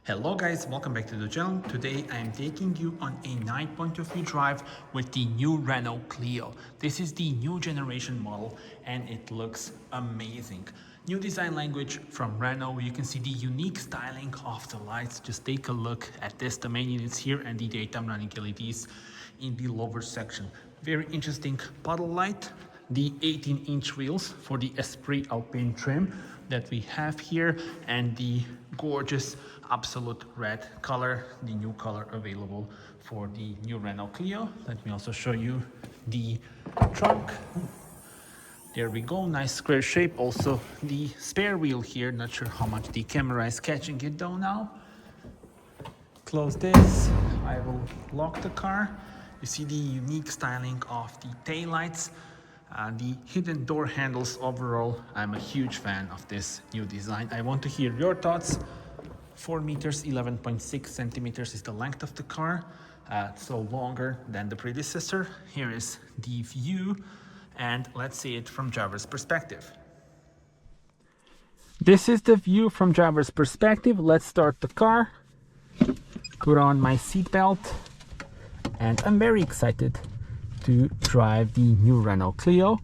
Hello guys, welcome back to the channel. Today I am taking you on a night point of view drive with the new Renault Clio. This is the new generation model and it looks amazing. New design language from Renault. You can see the unique styling of the lights. Just take a look at this, the main units here and the daytime running LEDs in the lower section. Very interesting puddle light. The 18-inch wheels for the Esprit Alpine trim that we have here, and the gorgeous absolute red color, the new color available for the new Renault Clio. Let me also show you the trunk. There we go, nice square shape. Also the spare wheel here, not sure how much the camera is catching it though now. Close this, I will lock the car. You see the unique styling of the taillights. The hidden door handles. Overall, I'm a huge fan of this new design. I want to hear your thoughts. 4 meters, 11.6 centimeters is the length of the car, so longer than the predecessor. Here is the view, and let's see it from driver's perspective. This is the view from driver's perspective. Let's start the car, put on my seatbelt, and I'm very excited to drive the new Renault Clio.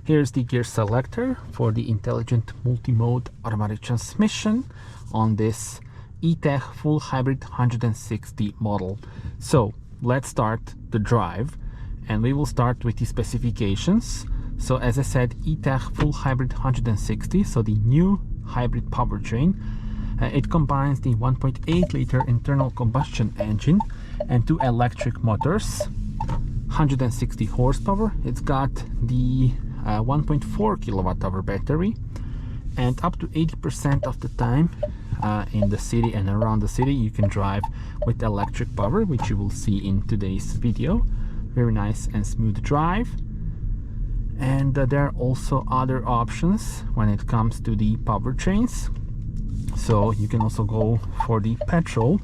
Here's the gear selector for the intelligent multimode automatic transmission on this E-Tech full hybrid 160 model. So let's start the drive, and we will start with the specifications. So as I said, E-Tech full hybrid 160, so the new hybrid powertrain. It combines the 1.8 liter internal combustion engine and 2 electric motors. 160 horsepower. It's got the 1.4 kilowatt hour battery, and up to 80% of the time in the city and around the city you can drive with electric power, which you will see in today's video. Very nice and smooth drive. And there are also other options when it comes to the powertrains. So you can also go for the petrol.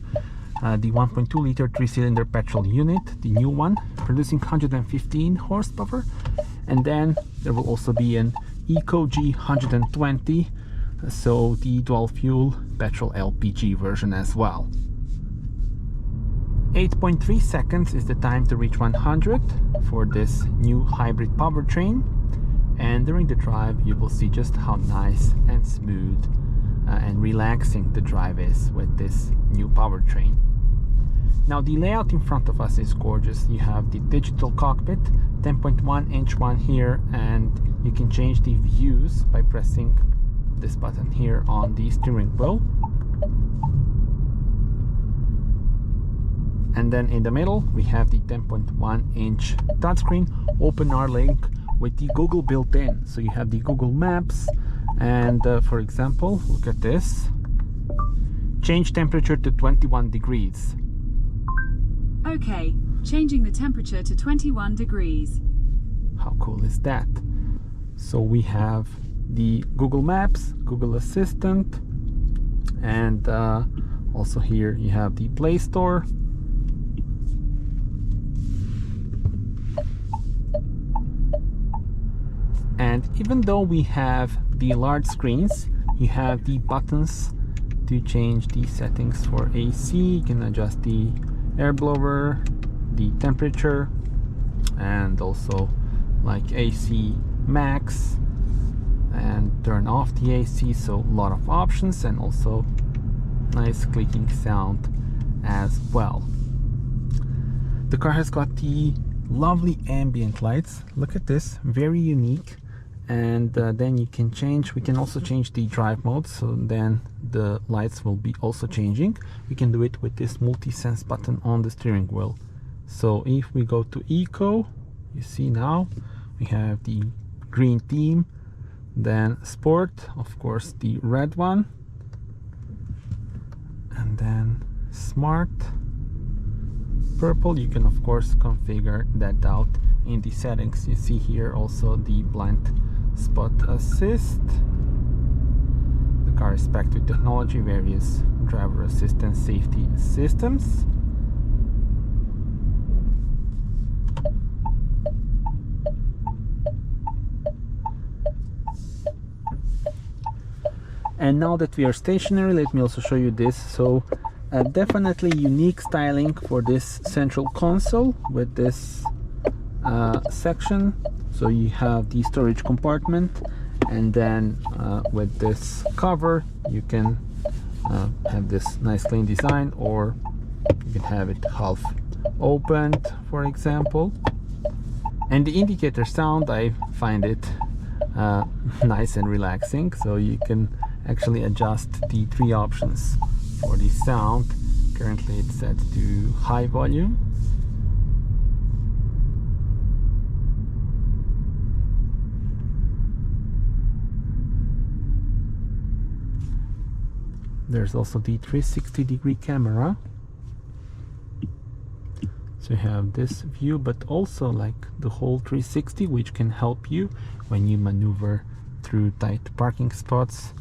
The 1.2 liter 3-cylinder petrol unit, the new one, producing 115 horsepower. And then there will also be an Eco G 120, so the dual fuel petrol LPG version as well. 8.3 seconds is the time to reach 100 for this new hybrid powertrain. And during the drive you will see just how nice and smooth and relaxing the drive is with this new powertrain. Now the layout in front of us is gorgeous. You have the digital cockpit, 10.1 inch one here, and you can change the views by pressing this button here on the steering wheel. And then in the middle we have the 10.1 inch touchscreen, OpenR Link with the Google built in. So you have the Google Maps, and for example, look at this. Change temperature to 21 degrees. Okay, changing the temperature to 21 degrees. How cool is that? So we have the Google Maps, Google Assistant, and also here you have the Play Store. And even though we have the large screens, you have the buttons to change the settings for AC. You can adjust the air blower, the temperature, and also like AC max, and turn off the AC. So a lot of options, and also nice clicking sound as well. The car has got the lovely ambient lights. Look at this, very unique. And then you can change, we can also change the drive mode, so then the lights will be also changing. We can do it with this multi-sense button on the steering wheel. So if we go to Eco, you see now we have the green theme, then Sport, of course the red one, and then Smart purple. You can of course configure that out in the settings. You see here also the blind spot assist. The car is packed with technology, various driver assistance safety systems. And now that we are stationary, let me also show you this. So Definitely unique styling for this central console with this section. So you have the storage compartment, and then with this cover you can have this nice clean design, or you can have it half opened, for example. And the indicator sound, I find it nice and relaxing, so you can actually adjust the 3 options for the sound. Currently it's set to high volume. There's also the 360-degree camera, so you have this view, but also like the whole 360, which can help you when you maneuver through tight parking spots,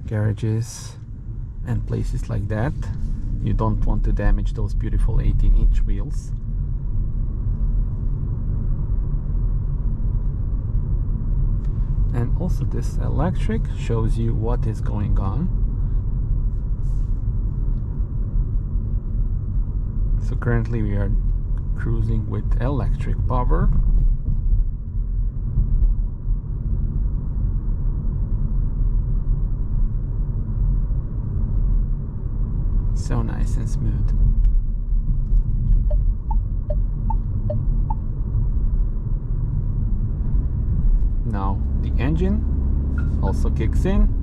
garages and places like that. You don't want to damage those beautiful 18-inch wheels. And also this electric shows you what is going on. So currently we are cruising with electric power. So nice and smooth. Now the engine also kicks in.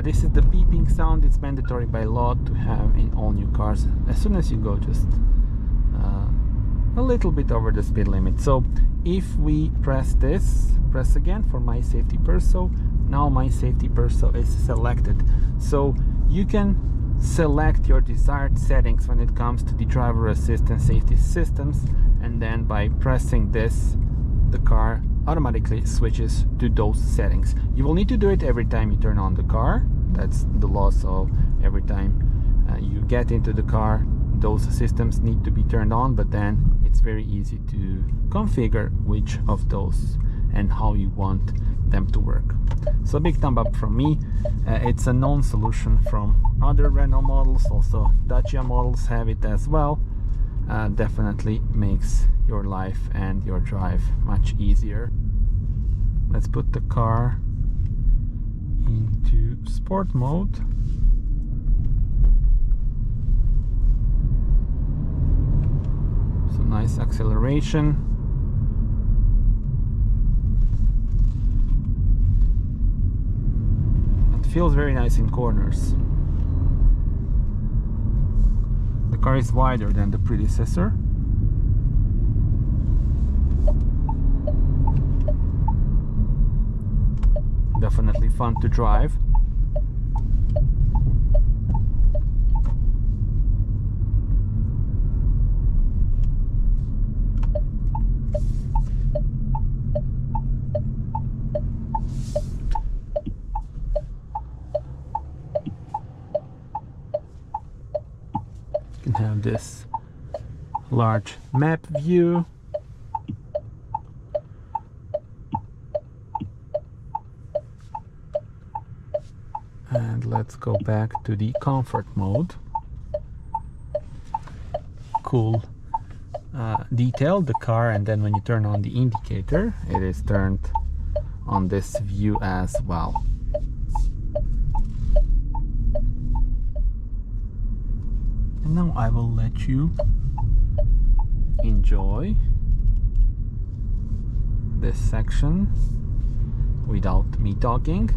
This is the beeping sound. It's mandatory by law to have in all new cars as soon as you go just a little bit over the speed limit. So if we press again for my safety perso, now my safety perso is selected. So you can select your desired settings when it comes to the driver assist and safety systems, and then by pressing this, the car automatically switches to those settings. You will need to do it every time you turn on the car. That's the law. So every time you get into the car, those systems need to be turned on, but then it's very easy to configure which of those and how you want them to work. So big thumb up from me. It's a known solution from other Renault models, also Dacia models have it as well. Definitely makes your life and your drive much easier. Let's put the car into sport mode. So nice acceleration. It feels very nice in corners. The car is wider than the predecessor. Definitely fun to drive. You can have this large map view. And let's go back to the comfort mode. Cool detail, the car, and then when you turn on the indicator, it is turned on this view as well. And now I will let you enjoy this section without me talking.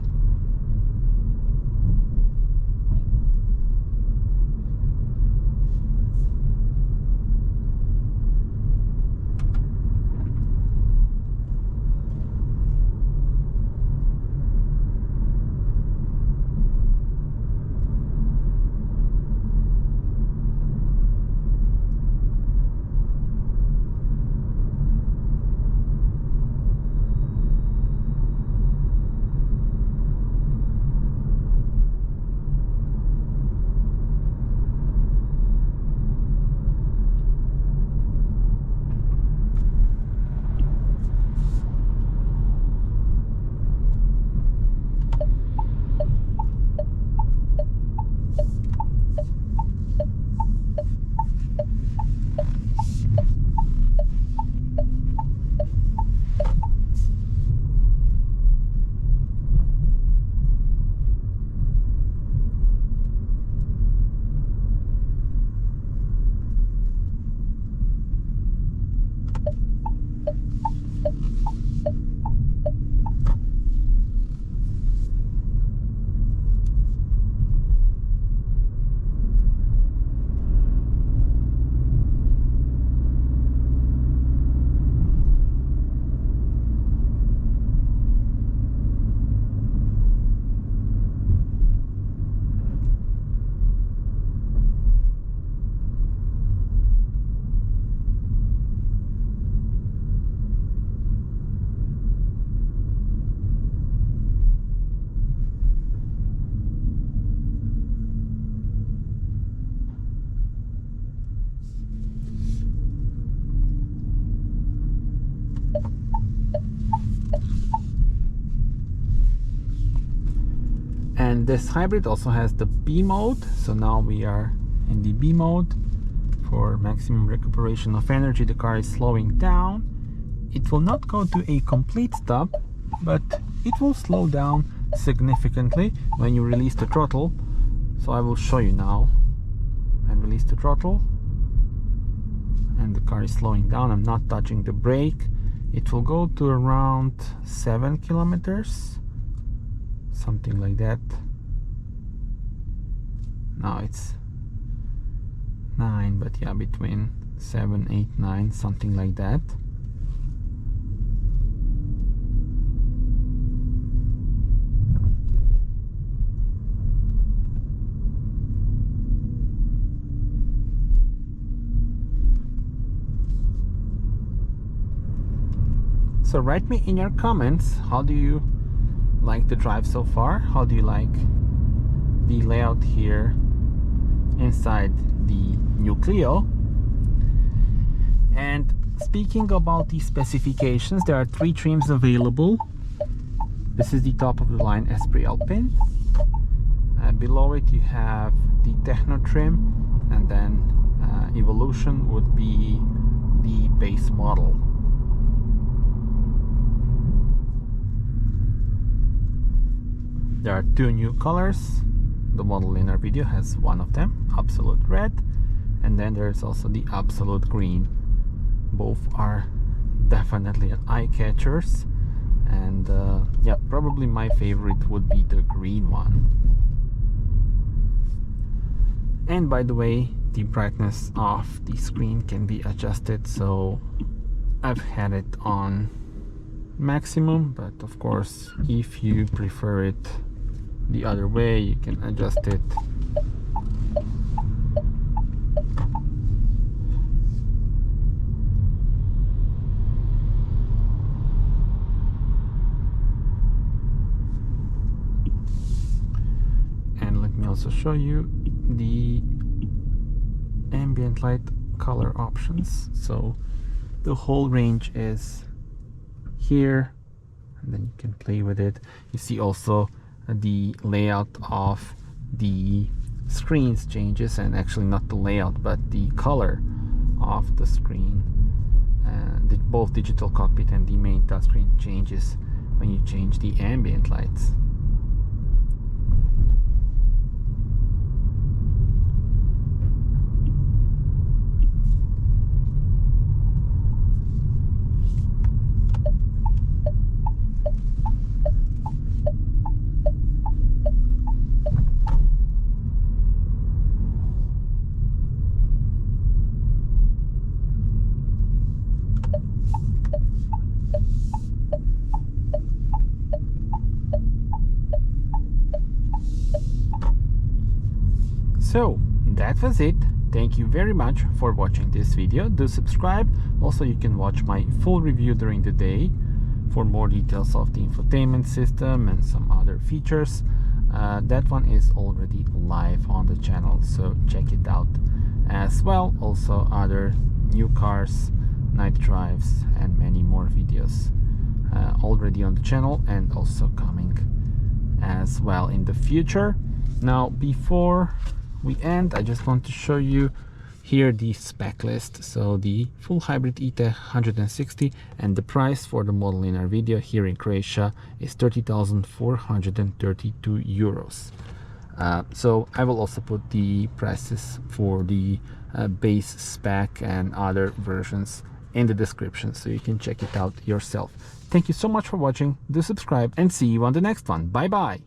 This hybrid also has the B mode, so now we are in the B mode. For maximum recuperation of energy, the car is slowing down. It will not go to a complete stop, but it will slow down significantly when you release the throttle. So I will show you now. I release the throttle and the car is slowing down. I'm not touching the brake. It will go to around 7 kilometers, something like that. Now it's 9, but yeah, between 7, 8, 9, something like that. So write me in your comments, how do you like the drive so far? How do you like the layout here inside the new Clio? And speaking about the specifications, there are 3 trims available. This is the top of the line Esprit Alpine. Below it you have the Techno trim, and then Evolution would be the base model. There are 2 new colors. The model in our video has one of them, Absolute Red, and then there's also the Absolute Green. Both are definitely eye catchers, and yeah, probably my favorite would be the green one. And by the way, the brightness of the screen can be adjusted, so I've had it on maximum, but of course if you prefer it the other way, you can adjust it. And let me also show you the ambient light color options. So the whole range is here, and then you can play with it. You see also the layout of the screens changes, and actually not the layout but the color of the screen. Both digital cockpit and the main touchscreen changes when you change the ambient lights. So that was it. Thank you very much for watching this video. Do subscribe. Also, you can watch my full review during the day for more details of the infotainment system and some other features. That one is already live on the channel, so check it out as well. Also other new cars, night drives, and many more videos already on the channel, and also coming as well in the future. Now, before we end, I just want to show you here the spec list. So the full hybrid E-Tech 160, and the price for the model in our video here in Croatia is 30,432 euros. So I will also put the prices for the base spec and other versions in the description, so you can check it out yourself. Thank you so much for watching. Do subscribe, and see you on the next one. Bye bye.